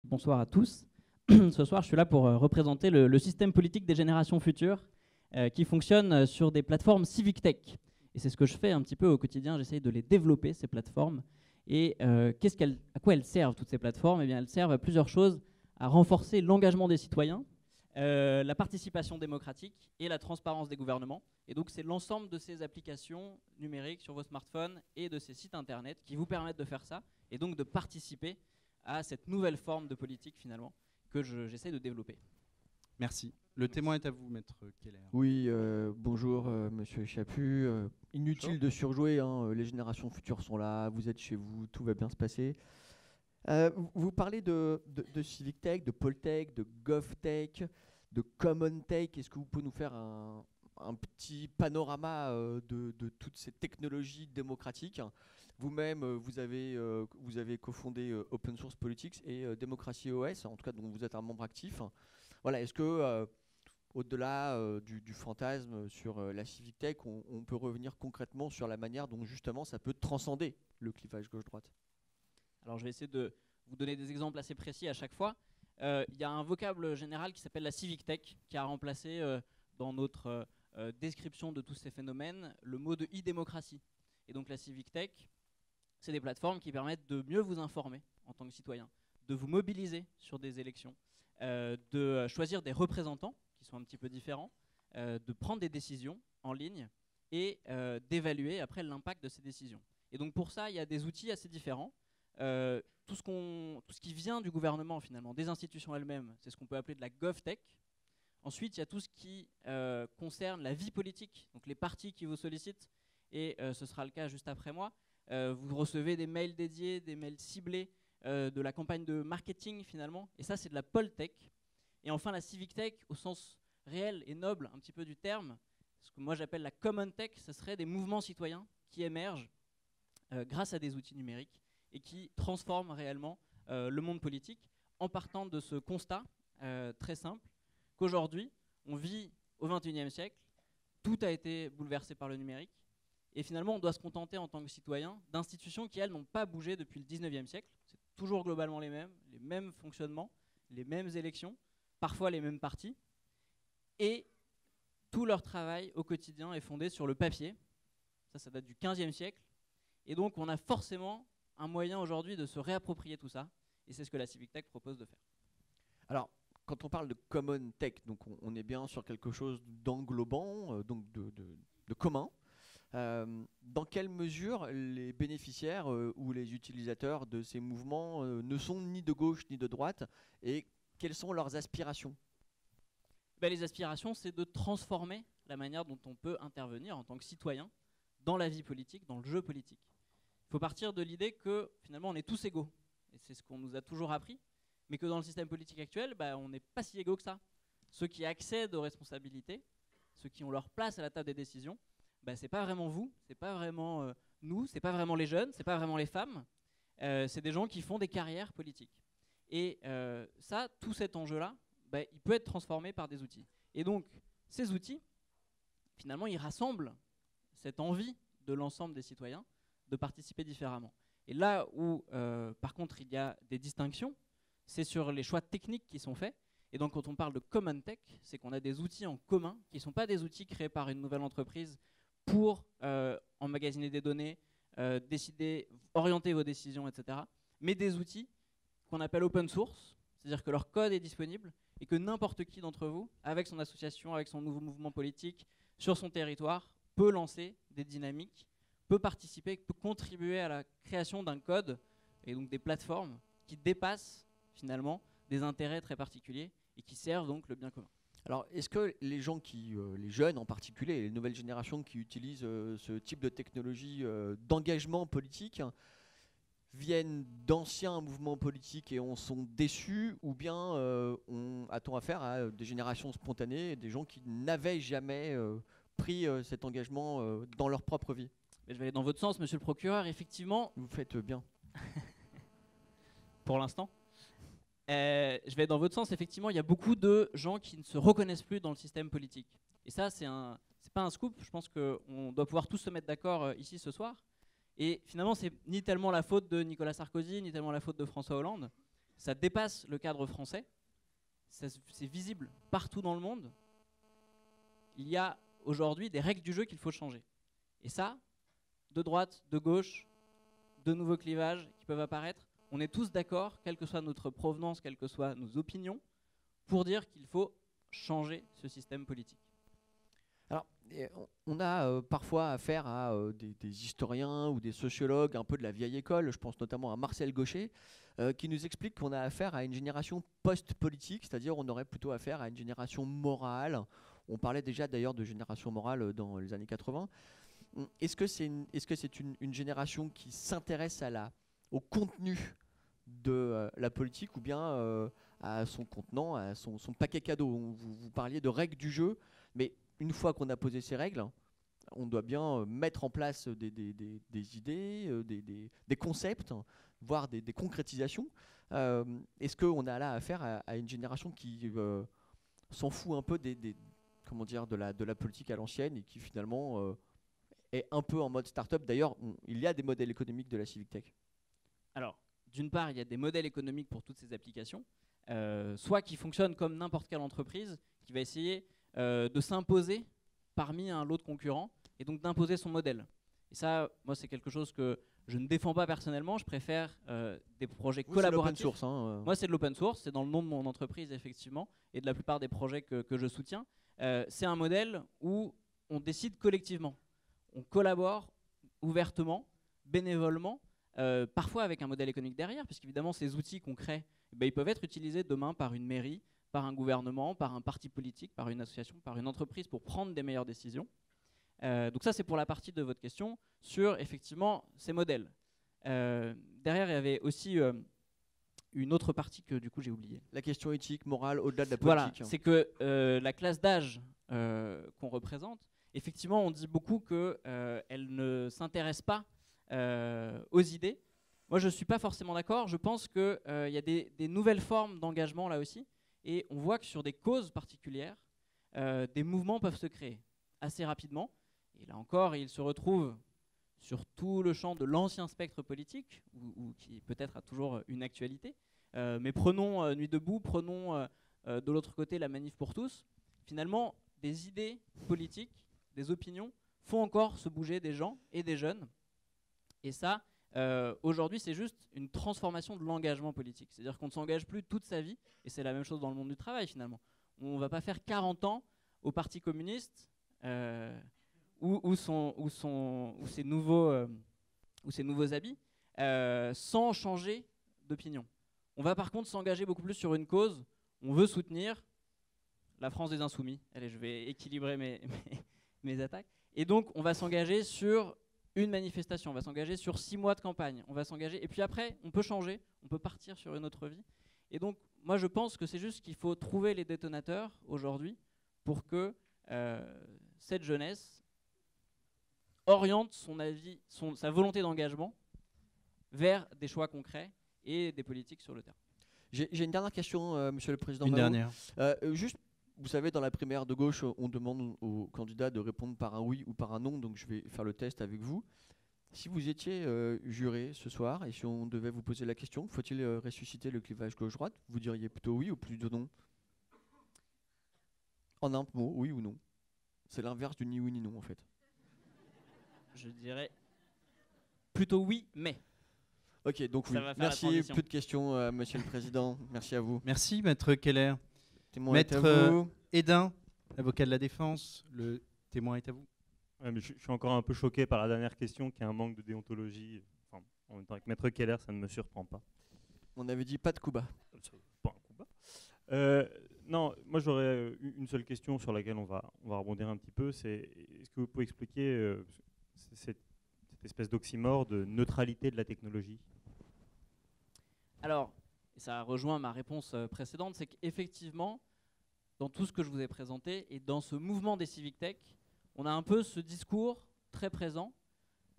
Bonsoir à tous. Ce soir, je suis là pour représenter le système politique des générations futures qui fonctionne sur des plateformes civic tech. Et c'est ce que je fais un petit peu au quotidien. J'essaye de les développer, ces plateformes. Et à quoi elles servent, toutes ces plateformes? Eh bien, elles servent à plusieurs choses: à renforcer l'engagement des citoyens, la participation démocratique et la transparence des gouvernements. Et donc, c'est l'ensemble de ces applications numériques sur vos smartphones et de ces sites internet qui vous permettent de faire ça et donc de participer à cette nouvelle forme de politique, finalement, que j'essaie de développer. Merci. Le témoin est à vous, maître Keller. Oui, bonjour, monsieur Chaput. Inutile Bonjour. de surjouer, hein, les générations futures sont là, vous êtes chez vous, tout va bien se passer. Vous parlez de Civic Tech, de Poltech, de GovTech, de Common Tech. Est-ce que vous pouvez nous faire un petit panorama de toutes ces technologies démocratiques? Vous-même, vous avez cofondé Open Source Politics et Democracy OS, en tout cas dont vous êtes un membre actif. Voilà, est-ce que au-delà du fantasme sur la Civic Tech, on peut revenir concrètement sur la manière dont justement ça peut transcender le clivage gauche-droite? Alors, je vais essayer de vous donner des exemples assez précis à chaque fois. Il y a un vocable général qui s'appelle la Civic Tech, qui a remplacé dans notre description de tous ces phénomènes le mot de e-démocratie. Et donc la Civic Tech, c'est des plateformes qui permettent de mieux vous informer en tant que citoyen, de vous mobiliser sur des élections, de choisir des représentants qui sont un petit peu différents, de prendre des décisions en ligne et d'évaluer après l'impact de ces décisions. Et donc pour ça, il y a des outils assez différents. Tout ce qui vient du gouvernement, finalement, des institutions elles-mêmes, c'est ce qu'on peut appeler de la GovTech. Ensuite, il y a tout ce qui concerne la vie politique, donc les partis qui vous sollicitent, et ce sera le cas juste après moi. Vous recevez des mails dédiés, des mails ciblés, de la campagne de marketing finalement, et ça c'est de la Poltech. Et enfin la Civic Tech au sens réel et noble un petit peu du terme, ce que moi j'appelle la Common Tech, ce serait des mouvements citoyens qui émergent grâce à des outils numériques et qui transforment réellement le monde politique en partant de ce constat très simple qu'aujourd'hui on vit au XXIe siècle, tout a été bouleversé par le numérique. Et finalement, on doit se contenter en tant que citoyen d'institutions qui, elles, n'ont pas bougé depuis le 19e siècle. C'est toujours globalement les mêmes fonctionnements, les mêmes élections, parfois les mêmes partis. Et tout leur travail au quotidien est fondé sur le papier. Ça date du 15e siècle. Et donc, on a forcément un moyen aujourd'hui de se réapproprier tout ça. Et c'est ce que la Civic Tech propose de faire. Alors, quand on parle de Common Tech, donc on est bien sur quelque chose d'englobant, donc de commun. Dans quelle mesure les bénéficiaires ou les utilisateurs de ces mouvements ne sont ni de gauche ni de droite, et quelles sont leurs aspirations? Les aspirations, c'est de transformer la manière dont on peut intervenir en tant que citoyen dans la vie politique, dans le jeu politique. Il faut partir de l'idée que finalement on est tous égaux, et c'est ce qu'on nous a toujours appris, mais que dans le système politique actuel, on n'est pas si égaux que ça. Ceux qui accèdent aux responsabilités, ceux qui ont leur place à la table des décisions, c'est pas vraiment vous, c'est pas vraiment nous, c'est pas vraiment les jeunes, c'est pas vraiment les femmes, c'est des gens qui font des carrières politiques. Et tout cet enjeu-là, il peut être transformé par des outils. Et donc, ces outils, finalement, ils rassemblent cette envie de l'ensemble des citoyens de participer différemment. Et là où, par contre, il y a des distinctions, c'est sur les choix techniques qui sont faits. Et donc, quand on parle de Common Tech, c'est qu'on a des outils en commun qui ne sont pas des outils créés par une nouvelle entreprise pour emmagasiner des données, décider, orienter vos décisions, etc. Mais des outils qu'on appelle open source, c'est-à-dire que leur code est disponible et que n'importe qui d'entre vous, avec son association, avec son nouveau mouvement politique, sur son territoire, peut lancer des dynamiques, peut participer, peut contribuer à la création d'un code et donc des plateformes qui dépassent finalement des intérêts très particuliers et qui servent donc le bien commun. Alors, est-ce que les gens les jeunes en particulier, les nouvelles générations qui utilisent ce type de technologie d'engagement politique, viennent d'anciens mouvements politiques et en sont déçus, ou bien a-t-on affaire à des générations spontanées, des gens qui n'avaient jamais pris cet engagement dans leur propre vie? Je vais aller dans votre sens, monsieur le procureur. Effectivement, vous faites bien. Pour l'instant. Je vais dans votre sens. Effectivement, il y a beaucoup de gens qui ne se reconnaissent plus dans le système politique. Et ça, c'est pas un scoop. Je pense qu'on doit pouvoir tous se mettre d'accord ici ce soir. Et finalement, c'est ni tellement la faute de Nicolas Sarkozy, ni tellement la faute de François Hollande. ça dépasse le cadre français, c'est visible partout dans le monde. Il y a aujourd'hui des règles du jeu qu'il faut changer. Et ça, de droite, de gauche, de nouveaux clivages qui peuvent apparaître, on est tous d'accord, quelle que soit notre provenance, quelles que soient nos opinions, pour dire qu'il faut changer ce système politique. Alors, on a parfois affaire à des historiens ou des sociologues un peu de la vieille école, je pense notamment à Marcel Gauchet, qui nous explique qu'on a affaire à une génération post-politique, c'est-à-dire on aurait plutôt affaire à une génération morale. On parlait déjà d'ailleurs de génération morale dans les années 80. Est-ce que c'est une génération qui s'intéresse au contenu de la politique ou bien à son contenant, à son paquet cadeau? Vous parliez de règles du jeu, mais une fois qu'on a posé ces règles, on doit bien mettre en place des idées, des concepts, voire des concrétisations. Est-ce qu'on a là affaire à une génération qui s'en fout un peu de la politique à l'ancienne et qui finalement est un peu en mode start-up? D'ailleurs, il y a des modèles économiques de la Civic Tech. Alors, d'une part, il y a des modèles économiques pour toutes ces applications, soit qui fonctionnent comme n'importe quelle entreprise, qui va essayer de s'imposer parmi un lot de concurrents et donc d'imposer son modèle. Et ça, moi, c'est quelque chose que je ne défends pas personnellement. Je préfère des projets collaboratifs. C'est l'open source. Moi, c'est de l'open source. C'est dans le nom de mon entreprise, effectivement, et de la plupart des projets que je soutiens. C'est un modèle où on décide collectivement. On collabore ouvertement, bénévolement, parfois avec un modèle économique derrière, puisqu'évidemment, ces outils qu'on crée, ils peuvent être utilisés demain par une mairie, par un gouvernement, par un parti politique, par une association, par une entreprise pour prendre des meilleures décisions. Donc ça, c'est pour la partie de votre question sur, effectivement, ces modèles. Derrière, il y avait aussi une autre partie que, du coup, j'ai oubliée. La question éthique, morale, au-delà de la Voilà, politique. c'est que la classe d'âge qu'on représente, effectivement, on dit beaucoup qu'elle ne s'intéresse pas aux idées. Moi, je ne suis pas forcément d'accord. Je pense qu'il y a des nouvelles formes d'engagement là aussi. Et on voit que sur des causes particulières, des mouvements peuvent se créer assez rapidement. Et là encore, ils se retrouvent sur tout le champ de l'ancien spectre politique, ou qui peut-être a toujours une actualité. Mais prenons Nuit debout, prenons de l'autre côté la Manif pour tous. Finalement, des idées politiques, des opinions, font encore se bouger des gens et des jeunes. Et ça, aujourd'hui, c'est juste une transformation de l'engagement politique. C'est-à-dire qu'on ne s'engage plus toute sa vie, et c'est la même chose dans le monde du travail finalement. On ne va pas faire 40 ans au Parti communiste ou ses nouveaux habits sans changer d'opinion. On va par contre s'engager beaucoup plus sur une cause. On veut soutenir la France des Insoumis. Allez, je vais équilibrer mes attaques. Et donc, on va s'engager sur une manifestation, on va s'engager sur 6 mois de campagne, on va s'engager, et puis après, on peut changer, on peut partir sur une autre vie. Et donc, moi, je pense que c'est juste qu'il faut trouver les détonateurs aujourd'hui pour que cette jeunesse oriente sa volonté d'engagement vers des choix concrets et des politiques sur le terrain. J'ai une dernière question, Monsieur le Président. Une dernière. Juste, vous savez, dans la primaire de gauche, on demande aux candidats de répondre par un oui ou par un non, donc je vais faire le test avec vous. Si vous étiez juré ce soir et si on devait vous poser la question, faut-il ressusciter le clivage gauche-droite? Vous diriez plutôt oui ou plutôt non? En un mot, oui ou non? C'est l'inverse du ni oui ni non en fait. Je dirais plutôt oui, mais. Ok, donc oui. Merci, plus de questions, Monsieur le Président. Merci à vous. Merci, Maître Keller. Témoin est à Maître vous. Edin, avocat de la défense, le témoin est à vous. Ouais, mais je suis encore un peu choqué par la dernière question qui est un manque de déontologie. Enfin, en même temps, avec Maître Keller, ça ne me surprend pas. On avait dit pas de coup bas. Pas un coup bas. Non, moi j'aurais une seule question sur laquelle on va rebondir un petit peu. C'est est-ce que vous pouvez expliquer cette espèce d'oxymore de neutralité de la technologie? Alors, ça rejoint ma réponse précédente, c'est qu'effectivement, dans tout ce que je vous ai présenté et dans ce mouvement des Civic Tech, on a un peu ce discours très présent,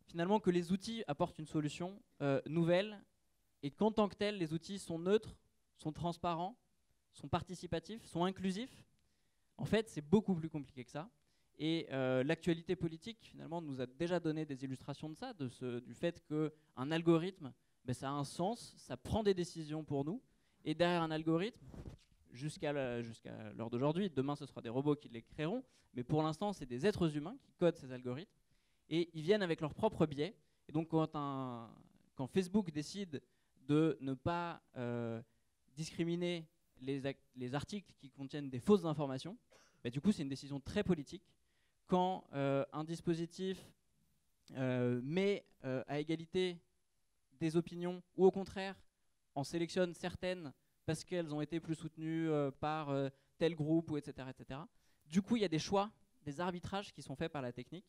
finalement que les outils apportent une solution nouvelle et qu'en tant que tels, les outils sont neutres, sont transparents, sont participatifs, sont inclusifs. En fait, c'est beaucoup plus compliqué que ça. Et l'actualité politique, finalement, nous a déjà donné des illustrations de ça, du fait qu'un algorithme, ça a un sens, ça prend des décisions pour nous. Et derrière un algorithme, jusqu'à l'heure d'aujourd'hui, demain ce sera des robots qui les créeront, mais pour l'instant c'est des êtres humains qui codent ces algorithmes, et ils viennent avec leurs propres biais. Et donc quand Facebook décide de ne pas discriminer les articles qui contiennent des fausses informations, bah, du coup c'est une décision très politique. Quand un dispositif met à égalité des opinions, ou au contraire en sélectionne certaines parce qu'elles ont été plus soutenues par tel groupe, ou etc., etc. Du coup, il y a des choix, des arbitrages qui sont faits par la technique.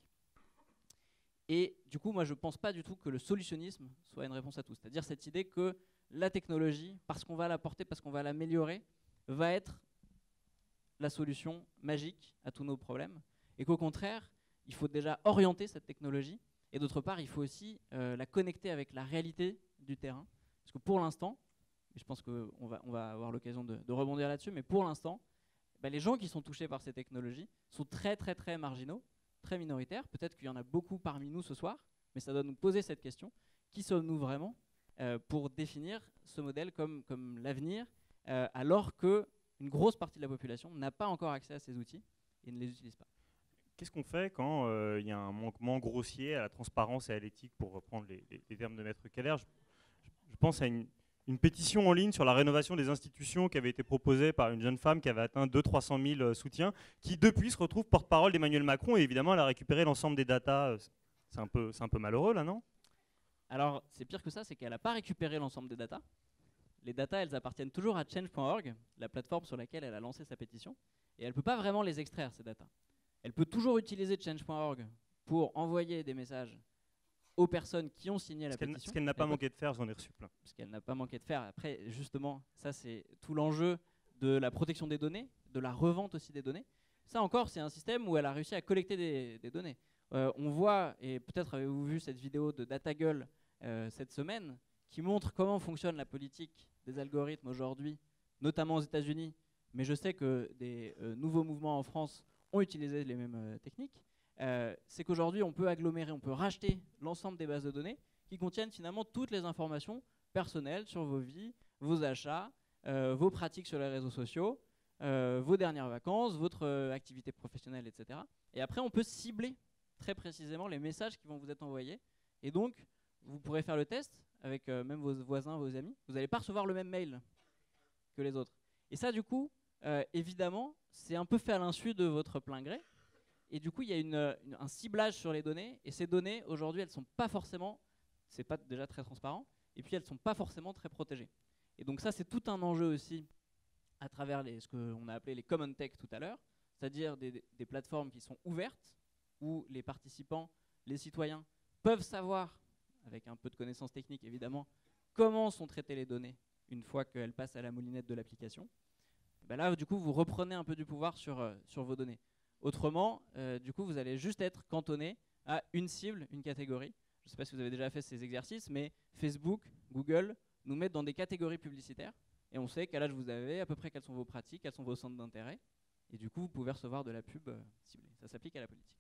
Et du coup, moi, je ne pense pas du tout que le solutionnisme soit une réponse à tout. C'est-à-dire cette idée que la technologie, parce qu'on va l'apporter, parce qu'on va l'améliorer, va être la solution magique à tous nos problèmes. Et qu'au contraire, il faut déjà orienter cette technologie. Et d'autre part, il faut aussi la connecter avec la réalité du terrain. Parce que pour l'instant, et je pense qu'on va avoir l'occasion de rebondir là-dessus, mais pour l'instant, bah, les gens qui sont touchés par ces technologies sont très très très marginaux, très minoritaires. Peut-être qu'il y en a beaucoup parmi nous ce soir, mais ça doit nous poser cette question. Qui sommes-nous vraiment pour définir ce modèle comme l'avenir, alors qu'une grosse partie de la population n'a pas encore accès à ces outils et ne les utilise pas? Qu'est-ce qu'on fait quand il y a un manquement grossier à la transparence et à l'éthique, pour reprendre les termes de Maître Keller? Je pense à une pétition en ligne sur la rénovation des institutions qui avait été proposée par une jeune femme qui avait atteint 200 000 à 300 000 soutiens, qui depuis se retrouve porte-parole d'Emmanuel Macron, et évidemment elle a récupéré l'ensemble des datas. C'est un peu malheureux là, non? Alors c'est pire que ça, c'est qu'elle n'a pas récupéré l'ensemble des datas. Les datas, elles appartiennent toujours à change.org, la plateforme sur laquelle elle a lancé sa pétition, et elle ne peut pas vraiment les extraire, ces datas. Elle peut toujours utiliser change.org pour envoyer des messages aux personnes qui ont signé la pétition. Ce qu'elle n'a pas manqué de faire, j'en ai reçu plein. Ce qu'elle n'a pas manqué de faire. Après, justement, ça c'est tout l'enjeu de la protection des données, de la revente aussi des données. Ça encore, c'est un système où elle a réussi à collecter des données. On voit, et peut-être avez-vous vu cette vidéo de DataGull cette semaine, qui montre comment fonctionne la politique des algorithmes aujourd'hui, notamment aux États-Unis, mais je sais que des nouveaux mouvements en France ont utilisé les mêmes techniques. C'est qu'aujourd'hui, on peut agglomérer, on peut racheter l'ensemble des bases de données qui contiennent finalement toutes les informations personnelles sur vos vies, vos achats, vos pratiques sur les réseaux sociaux, vos dernières vacances, votre activité professionnelle, etc. Et après, on peut cibler très précisément les messages qui vont vous être envoyés. Et donc, vous pourrez faire le test avec même vos voisins, vos amis. Vous n'allez pas recevoir le même mail que les autres. Et ça, du coup, évidemment, c'est un peu fait à l'insu de votre plein gré. Et du coup, il y a un ciblage sur les données. Et ces données, aujourd'hui, elles ne sont pas forcément, c'est pas déjà très transparent, et puis elles ne sont pas forcément très protégées. Et donc ça, c'est tout un enjeu aussi à travers ce qu'on a appelé les common tech tout à l'heure, c'est-à-dire des plateformes qui sont ouvertes, où les participants, les citoyens, peuvent savoir, avec un peu de connaissances techniques évidemment, comment sont traitées les données une fois qu'elles passent à la moulinette de l'application. Ben là, du coup, vous reprenez un peu du pouvoir sur vos données. Autrement, du coup, vous allez juste être cantonné à une cible, une catégorie. Je ne sais pas si vous avez déjà fait ces exercices, mais Facebook, Google nous mettent dans des catégories publicitaires, et on sait quel âge vous avez, à peu près quelles sont vos pratiques, quels sont vos centres d'intérêt, et du coup, vous pouvez recevoir de la pub ciblée. Ça s'applique à la politique.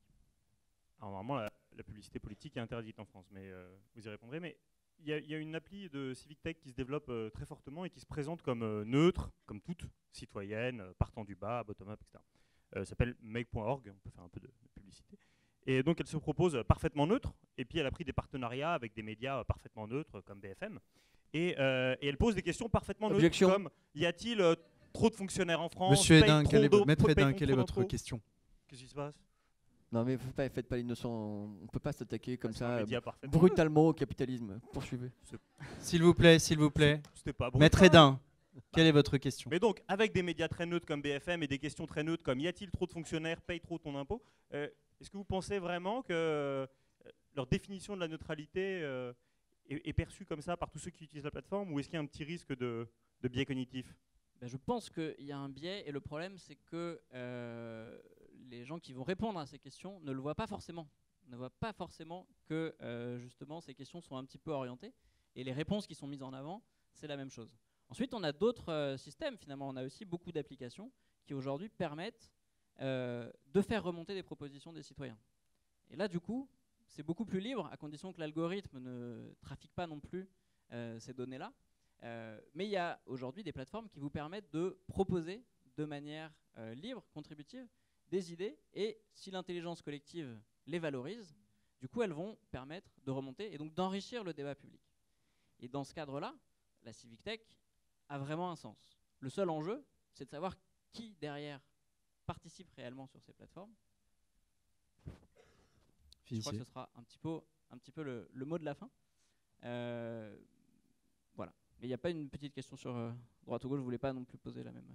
Alors normalement, la publicité politique est interdite en France, mais vous y répondrez. Mais il y a une appli de Civic Tech qui se développe très fortement et qui se présente comme neutre, comme toute citoyenne, partant du bas, bottom-up, etc. S'appelle make.org, on peut faire un peu de publicité. Et donc elle se propose parfaitement neutre, et puis elle a pris des partenariats avec des médias parfaitement neutres, comme BFM, et elle pose des questions parfaitement neutres, comme y a-t-il trop de fonctionnaires en France? Monsieur Edin, Maître Edin, quelle est votre question? Qu'est-ce qui se passe? Non mais faites pas l'innocent, on ne peut pas s'attaquer comme ça brutalement brutalement au capitalisme. Poursuivez. S'il vous plaît, C'était pas brutal. Maître Edin, quelle est votre question? Mais donc, avec des médias très neutres comme BFM et des questions très neutres comme y a-t-il trop de fonctionnaires, paye trop ton impôt, est-ce que vous pensez vraiment que leur définition de la neutralité est perçue comme ça par tous ceux qui utilisent la plateforme, ou est-ce qu'il y a un petit risque de biais cognitif? Ben, je pense qu'il y a un biais, et le problème c'est que les gens qui vont répondre à ces questions ne le voient pas forcément. Ne voient pas forcément que justement ces questions sont un petit peu orientées, et les réponses qui sont mises en avant, c'est la même chose. Ensuite, on a d'autres systèmes, finalement. On a aussi beaucoup d'applications qui aujourd'hui permettent de faire remonter des propositions des citoyens. Et là, du coup, c'est beaucoup plus libre, à condition que l'algorithme ne trafique pas non plus ces données-là. Mais il y a aujourd'hui des plateformes qui vous permettent de proposer de manière libre, contributive, des idées, et si l'intelligence collective les valorise, du coup elles vont permettre de remonter et donc d'enrichir le débat public. Et dans ce cadre-là, la Civic Tech a vraiment un sens. Le seul enjeu, c'est de savoir qui derrière participe réellement sur ces plateformes. Je crois que ce sera un petit peu le mot de la fin. Voilà. Mais il n'y a pas une petite question sur droite ou gauche, je ne voulais pas non plus poser la même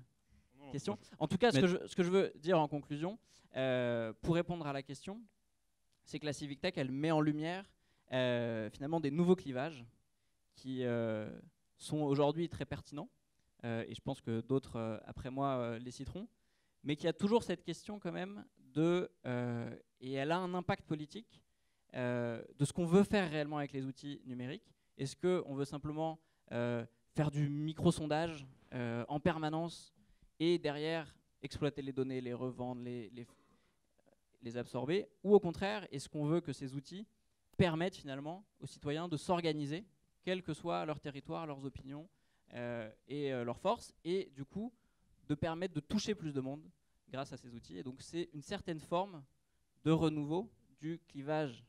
question. En tout cas, ce que je veux dire en conclusion, pour répondre à la question, c'est que la Civic Tech, elle met en lumière finalement des nouveaux clivages qui sont aujourd'hui très pertinents, et je pense que d'autres après moi les citeront, mais qui a toujours cette question quand même et elle a un impact politique de ce qu'on veut faire réellement avec les outils numériques. Est-ce qu'on veut simplement faire du micro-sondage en permanence et derrière exploiter les données, les revendre, les absorber, ou au contraire, est-ce qu'on veut que ces outils permettent finalement aux citoyens de s'organiser, quel que soit leur territoire, leurs opinions et leurs forces, et du coup de permettre de toucher plus de monde grâce à ces outils. Et donc c'est une certaine forme de renouveau du clivage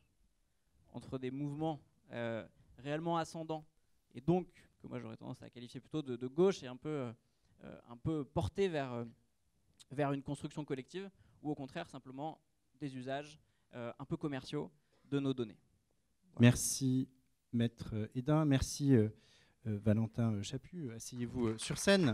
entre des mouvements réellement ascendants, et donc que moi j'aurais tendance à qualifier plutôt de gauche et un peu porté vers une construction collective, ou au contraire simplement des usages un peu commerciaux de nos données. Voilà. Merci Maître Hédin, merci Valentin Chaput. Asseyez-vous sur scène.